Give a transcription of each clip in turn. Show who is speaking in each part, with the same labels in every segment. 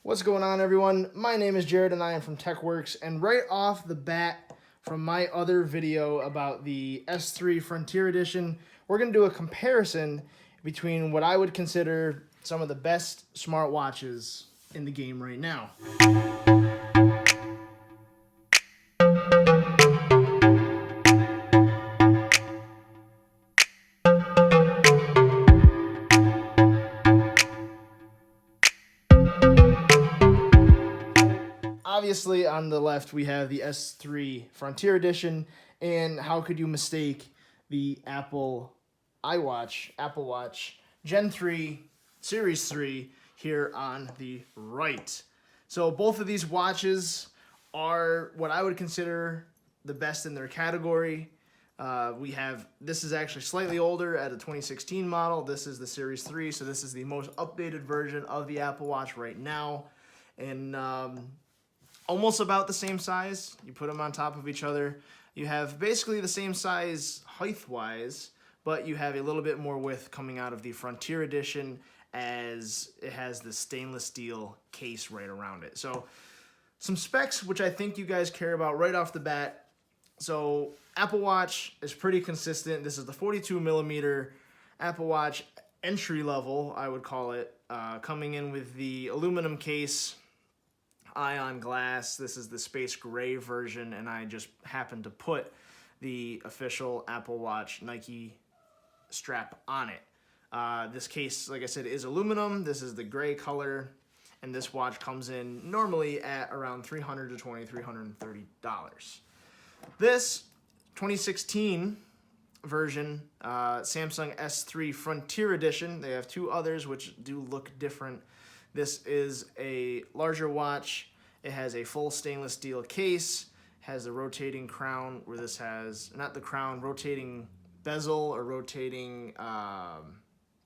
Speaker 1: What's going on, everyone? My name is Jared and I am from TechWorks, and right off the bat from my other video about the S3 Frontier Edition, we're going to do a comparison between what I would consider some of the best smartwatches in the game right now. Obviously, on the left, we have the S3 Frontier Edition, and how could you mistake the Apple Watch Gen 3, Series 3 here on the right. So both of these watches are what I would consider the best in their category. This is actually slightly older at a 2016 model. This is the Series 3, so this is the most updated version of the Apple Watch right now. And almost about the same size. You put them on top of each other. You have basically the same size height-wise, but you have a little bit more width coming out of the Frontier Edition, as it has the stainless steel case right around it. So some specs which I think you guys care about right off the bat. So Apple Watch is pretty consistent. This is the 42 millimeter Apple Watch entry level, I would call it, coming in with the aluminum case, ion glass. This is the space gray version, and I just happened to put the official Apple Watch Nike strap on it. This case, like I said, is aluminum. This is the gray color, and this watch comes in normally at around $320, $330. This 2016 version, Samsung S3 Frontier Edition, they have two others which do look different. This is a larger watch. It has a full stainless steel case, has a rotating crown where this has, not the crown, rotating bezel or rotating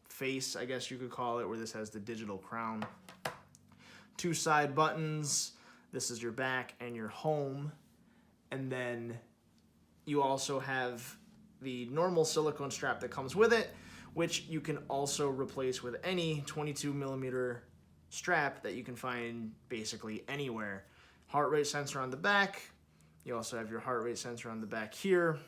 Speaker 1: face, I guess you could call it, where this has the digital crown. Two side buttons. This is your back and your home. And then you also have the normal silicone strap that comes with it, which you can also replace with any 22 millimeter strap that you can find basically anywhere. Heart rate sensor on the back. You also have your heart rate sensor on the back here.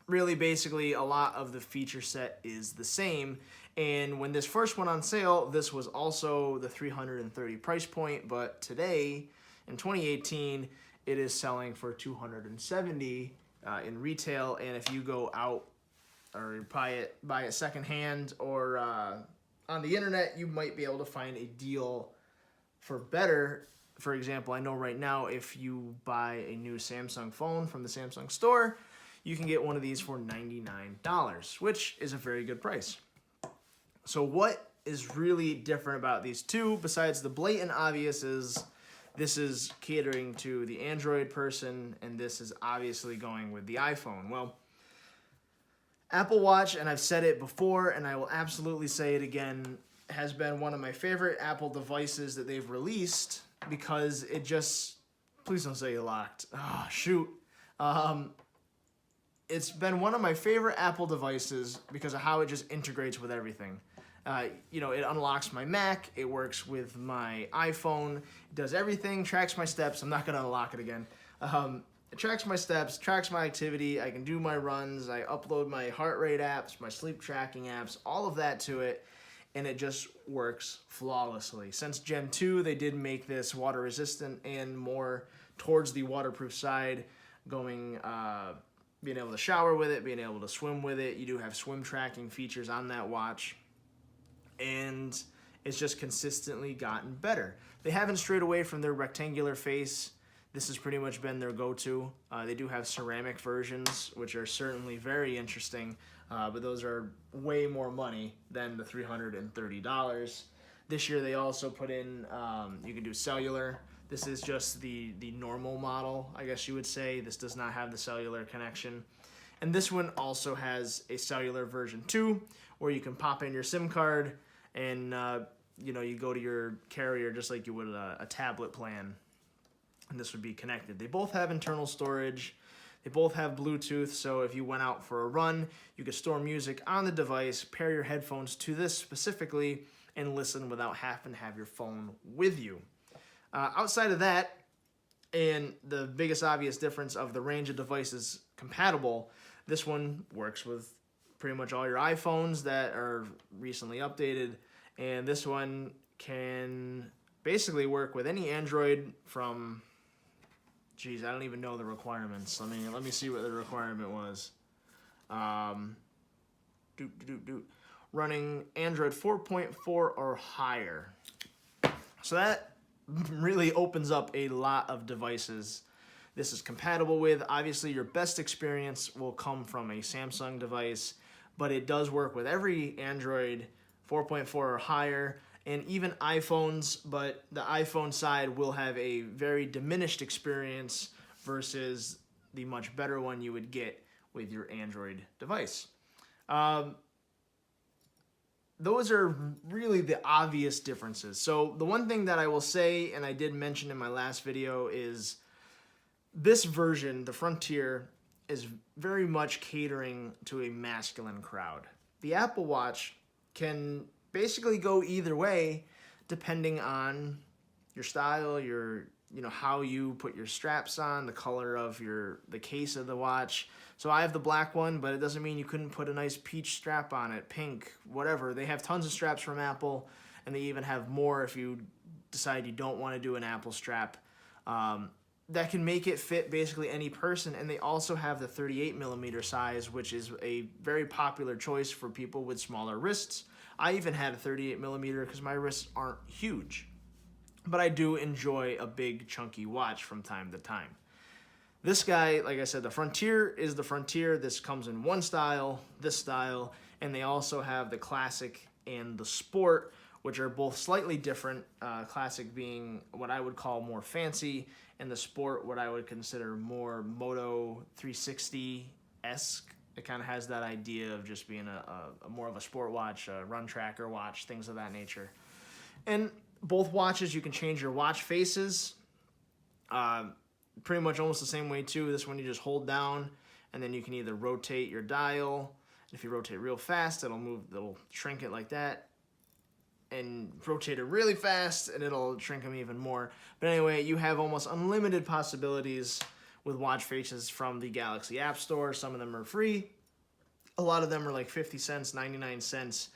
Speaker 1: Really, basically, a lot of the feature set is the same. And when this first went on sale, this was also the $330 price point, but today, in 2018, it is selling for $270 in retail. And if you go out or buy it secondhand or on the internet, you might be able to find a deal for better. For example, I know right now if you buy a new Samsung phone from the Samsung store, you can get one of these for $99, which is a very good price. So what is really different about these two, besides the blatant obvious, is this is catering to the Android person, and this is obviously going with the iPhone. Well, Apple Watch, and I've said it before, and I will absolutely say it again, has been one of my favorite Apple devices that they've released because it just... Please don't say you locked. Oh, shoot. It's been one of my favorite Apple devices because of how it just integrates with everything. It unlocks my Mac, it works with my iPhone, it does everything, tracks my steps. I'm not going to unlock it again. It tracks my steps, tracks my activity, I can do my runs, I upload my heart rate apps, my sleep tracking apps, all of that to it, and it just works flawlessly. Since Gen 2, they did make this water resistant and more towards the waterproof side, being able to shower with it, being able to swim with it. You do have swim tracking features on that watch, and it's just consistently gotten better. They haven't strayed away from their rectangular face. This has pretty much been their go-to. They do have ceramic versions, which are certainly very interesting, but those are way more money than the $330. This year they also put in, you can do cellular. This is just the normal model, I guess you would say. This does not have the cellular connection. And this one also has a cellular version too, where you can pop in your SIM card and you go to your carrier just like you would a tablet plan, and this would be connected. They both have internal storage. They both have Bluetooth, so if you went out for a run, you could store music on the device, pair your headphones to this specifically, and listen without having to have your phone with you. Outside of that, and the biggest obvious difference of the range of devices compatible, this one works with pretty much all your iPhones that are recently updated, and this one can basically work with any Android from, geez, I don't even know the requirements. Let me see what the requirement was. Running Android 4.4 or higher. So that really opens up a lot of devices this is compatible with. Obviously, your best experience will come from a Samsung device, but it does work with every Android 4.4 or higher, and even iPhones, but the iPhone side will have a very diminished experience versus the much better one you would get with your Android device. Those are really the obvious differences. So the one thing that I will say, and I did mention in my last video, is this version, the Frontier, is very much catering to a masculine crowd. The Apple Watch can basically go either way depending on your style, how you put your straps on, the color of the case of the watch. So I have the black one, but it doesn't mean you couldn't put a nice peach strap on it, pink, whatever. They have tons of straps from Apple, and they even have more if you decide you don't want to do an Apple strap. That can make it fit basically any person, and they also have the 38 millimeter size, which is a very popular choice for people with smaller wrists. I even had a 38 millimeter because my wrists aren't huge, but I do enjoy a big chunky watch from time to time. This guy, like I said, the Frontier is the Frontier. This comes in one style, this style, and they also have the Classic and the Sport, which are both slightly different. Classic being what I would call more fancy, and the Sport what I would consider more Moto 360-esque. It kind of has that idea of just being a more of a sport watch, a run tracker watch, things of that nature. And both watches, you can change your watch faces. Pretty much almost the same way too. This one you just hold down, and then you can either rotate your dial. If you rotate real fast, it'll shrink it like that, and rotate it really fast, and it'll shrink them even more. But anyway, you have almost unlimited possibilities with watch faces from the Galaxy App Store. Some of them are free. A lot of them are like 50 cents, 99 cents.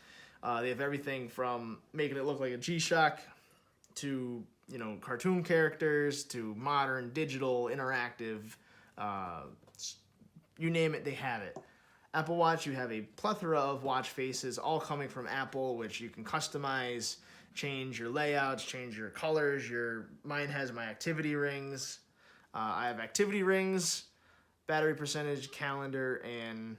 Speaker 1: They have everything from making it look like a G-Shock to cartoon characters to modern, digital, interactive, you name it, they have it. Apple Watch, you have a plethora of watch faces, all coming from Apple, which you can customize, change your layouts, change your colors. Mine has my activity rings. I have activity rings, battery percentage, calendar, and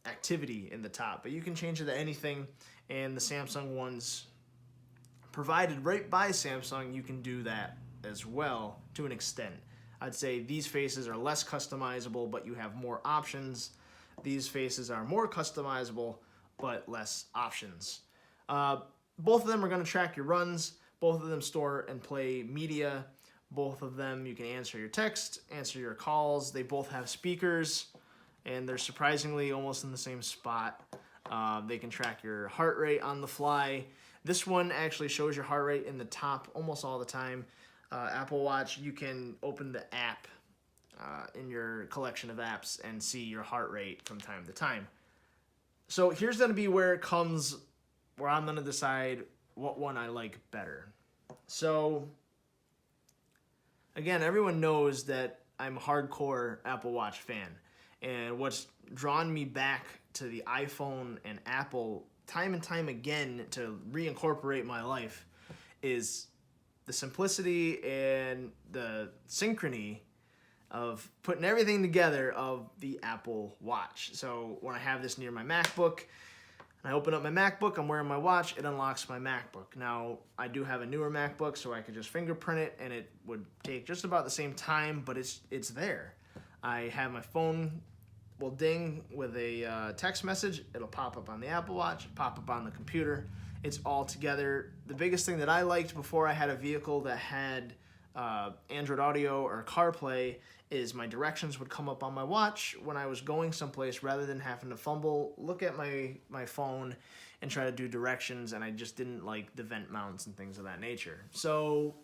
Speaker 1: activity in the top. But you can change it to anything, and the Samsung ones provided right by Samsung, you can do that as well to an extent. I'd say these faces are less customizable, but you have more options. These faces are more customizable, but less options. Both of them are going to track your runs. Both of them store and play media. Both of them, you can answer your text, answer your calls. They both have speakers, and they're surprisingly almost in the same spot. They can track your heart rate on the fly. This one actually shows your heart rate in the top almost all the time. Apple Watch, you can open the app in your collection of apps and see your heart rate from time to time. So here's going to be where I'm going to decide what one I like better. So again, everyone knows that I'm a hardcore Apple Watch fan. And what's drawn me back to the iPhone and Apple time and time again to reincorporate my life is the simplicity and the synchrony of putting everything together of the Apple Watch. So when I have this near my MacBook, and I open up my MacBook, I'm wearing my watch, it unlocks my MacBook. Now, I do have a newer MacBook, so I could just fingerprint it, and it would take just about the same time, but it's there. I have my phone will ding with a text message. It'll pop up on the Apple Watch, pop up on the computer. It's all together. The biggest thing that I liked before I had a vehicle that had Android Auto or CarPlay is my directions would come up on my watch when I was going someplace rather than having to fumble, look at my phone, and try to do directions, and I just didn't like the vent mounts and things of that nature. So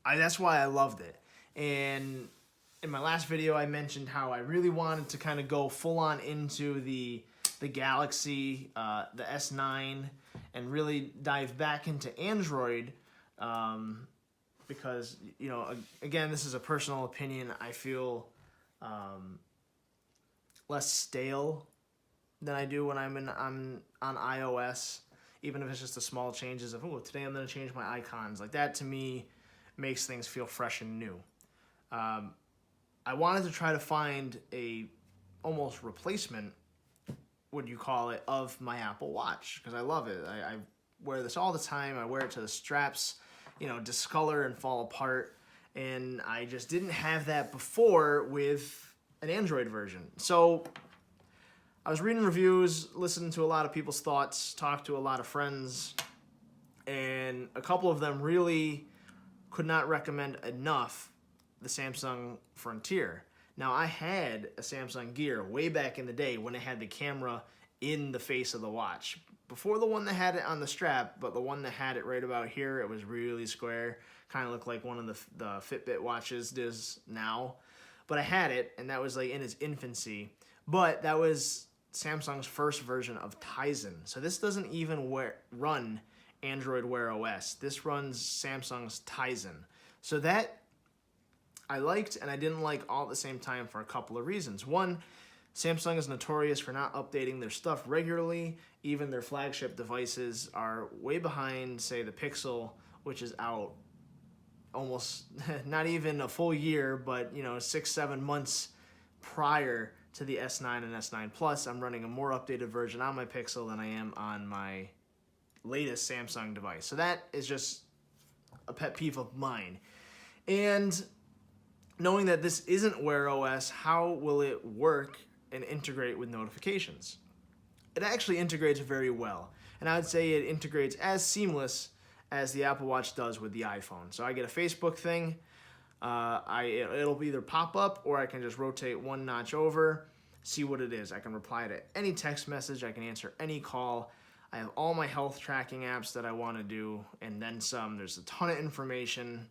Speaker 1: that's why I loved it. And in my last video, I mentioned how I really wanted to kind of go full on into the Galaxy, the S9, and really dive back into Android, because, you know, again, this is a personal opinion. I feel less stale than I do when I'm on iOS, even if it's just the small changes of, oh, today I'm going to change my icons. Like, that to me makes things feel fresh and new. I wanted to try to find a almost replacement, would you call it, of my Apple Watch, because I love it. I wear this all the time. I wear it to the straps, you know, discolor and fall apart, and I just didn't have that before with an Android version. So I was reading reviews, listening to a lot of people's thoughts, talked to a lot of friends, and a couple of them really could not recommend enough the Samsung Frontier. Now, I had a Samsung Gear way back in the day when it had the camera in the face of the watch. Before the one that had it on the strap, but the one that had it right about here, it was really square. Kind of looked like one of the Fitbit watches does now. But I had it, and that was like in its infancy. But that was Samsung's first version of Tizen. So this doesn't even run Android Wear OS. This runs Samsung's Tizen. So that I liked and I didn't like all at the same time for a couple of reasons. One, Samsung is notorious for not updating their stuff regularly. Even their flagship devices are way behind, say, the Pixel, which is out almost not even a full year, but 6-7 months prior to the S9 and S9 Plus. I'm running a more updated version on my Pixel than I am on my latest Samsung device. So that is just a pet peeve of mine. And knowing that this isn't Wear OS, how will it work and integrate with notifications? It actually integrates very well. And I would say it integrates as seamless as the Apple Watch does with the iPhone. So I get a Facebook thing, it'll either pop up or I can just rotate one notch over, see what it is. I can reply to any text message, I can answer any call. I have all my health tracking apps that I want to do, and then some. There's a ton of information.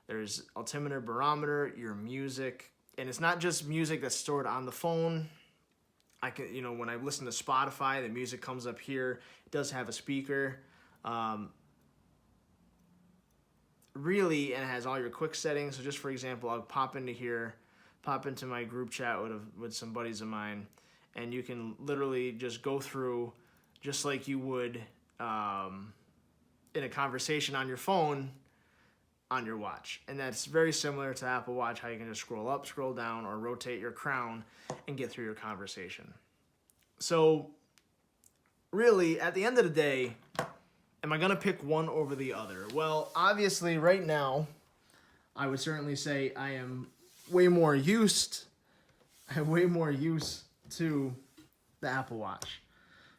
Speaker 1: There's altimeter, barometer, your music, and it's not just music that's stored on the phone. I can, when I listen to Spotify, the music comes up here. It does have a speaker. Really, and it has all your quick settings. So just for example, I'll pop into here, pop into my group chat with some buddies of mine, and you can literally just go through just like you would in a conversation on your phone on your watch. And that's very similar to Apple Watch, how you can just scroll up, scroll down, or rotate your crown and get through your conversation. So really, at the end of the day, am I going to pick one over the other? Well, obviously, right now, I would certainly say I am way more used to the Apple Watch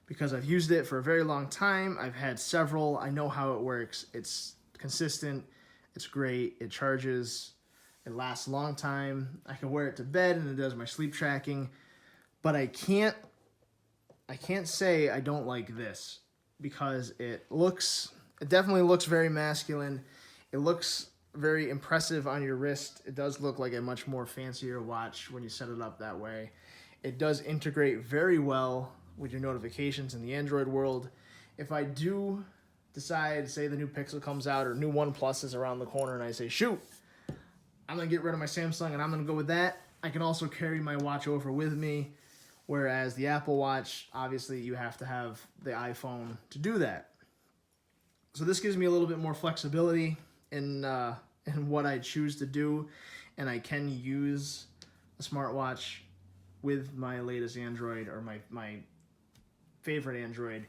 Speaker 1: because I've used it for a very long time. I've had several. I know how it works. It's consistent. It's great. It charges. It lasts a long time. I can wear it to bed, and it does my sleep tracking. But I can't say I don't like this, because it definitely looks very masculine. It looks very impressive on your wrist. It does look like a much more fancier watch when you set it up that way. It does integrate very well with your notifications in the Android world. If I do decide, say the new Pixel comes out or new OnePlus is around the corner and I say, shoot, I'm going to get rid of my Samsung and I'm going to go with that, I can also carry my watch over with me. Whereas the Apple Watch, obviously, you have to have the iPhone to do that. So this gives me a little bit more flexibility in what I choose to do, and I can use a smartwatch with my latest Android or my favorite Android.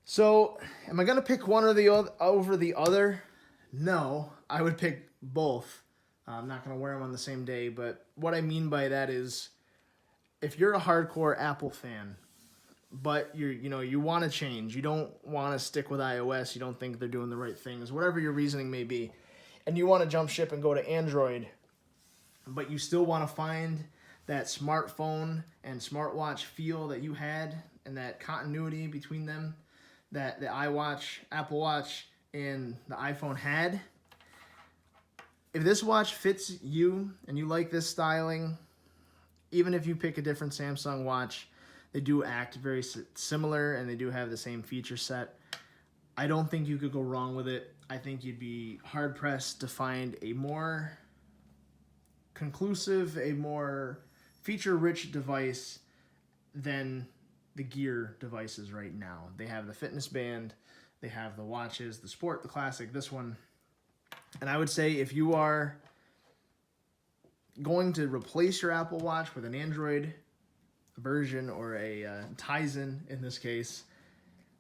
Speaker 1: So, am I going to pick one or the other over the other? No, I would pick both. I'm not going to wear them on the same day, but what I mean by that is, if you're a hardcore Apple fan, but you want to change, you don't want to stick with iOS, you don't think they're doing the right things, whatever your reasoning may be, and you want to jump ship and go to Android, but you still want to find that smartphone and smartwatch feel that you had and that continuity between them that the Apple Watch, and the iPhone had. If this watch fits you and you like this styling, even if you pick a different Samsung watch, they do act very similar and they do have the same feature set. I don't think you could go wrong with it. I think you'd be hard-pressed to find a more conclusive, a more feature-rich device than the Gear devices right now. They have the fitness band, they have the watches, the Sport, the Classic, this one. And I would say if you are going to replace your Apple Watch with an Android version or a Tizen in this case,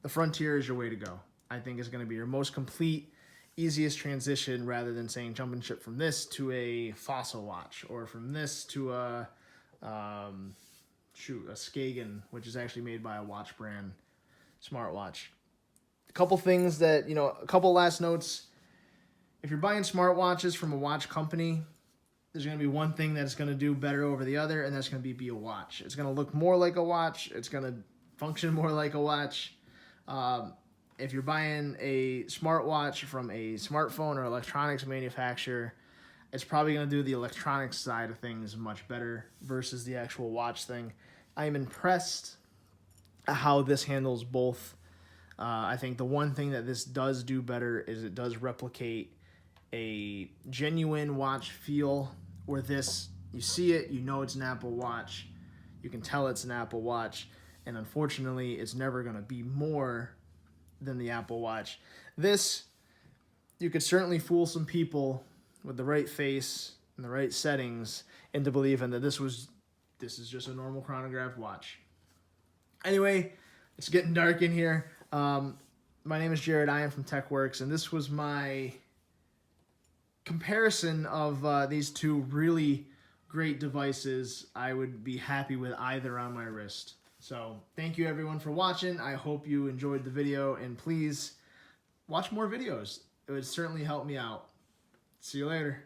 Speaker 1: the Frontier is your way to go. I think it's going to be your most complete, easiest transition rather than saying jump and ship from this to a Fossil watch or from this to a Skagen, which is actually made by a watch brand smartwatch. A couple things that, a couple last notes. If you're buying smartwatches from a watch company, there's going to be one thing that's going to do better over the other, and that's going to be a watch. It's going to look more like a watch. It's going to function more like a watch. If you're buying a smartwatch from a smartphone or electronics manufacturer, it's probably going to do the electronics side of things much better versus the actual watch thing. I am impressed at how this handles both. I think the one thing that this does do better is it does replicate a genuine watch feel, where this, you see it, you know it's an Apple Watch, you can tell it's an Apple Watch, and unfortunately it's never going to be more than the Apple Watch. This, you could certainly fool some people with the right face and the right settings into believing that this is just a normal chronograph watch. Anyway, it's getting dark in here. My name is Jared. I am from TechWorks, and this was my comparison of these two really great devices. I would be happy with either on my wrist. So thank you everyone for watching. I hope you enjoyed the video, and please watch more videos. It would certainly help me out. See you later.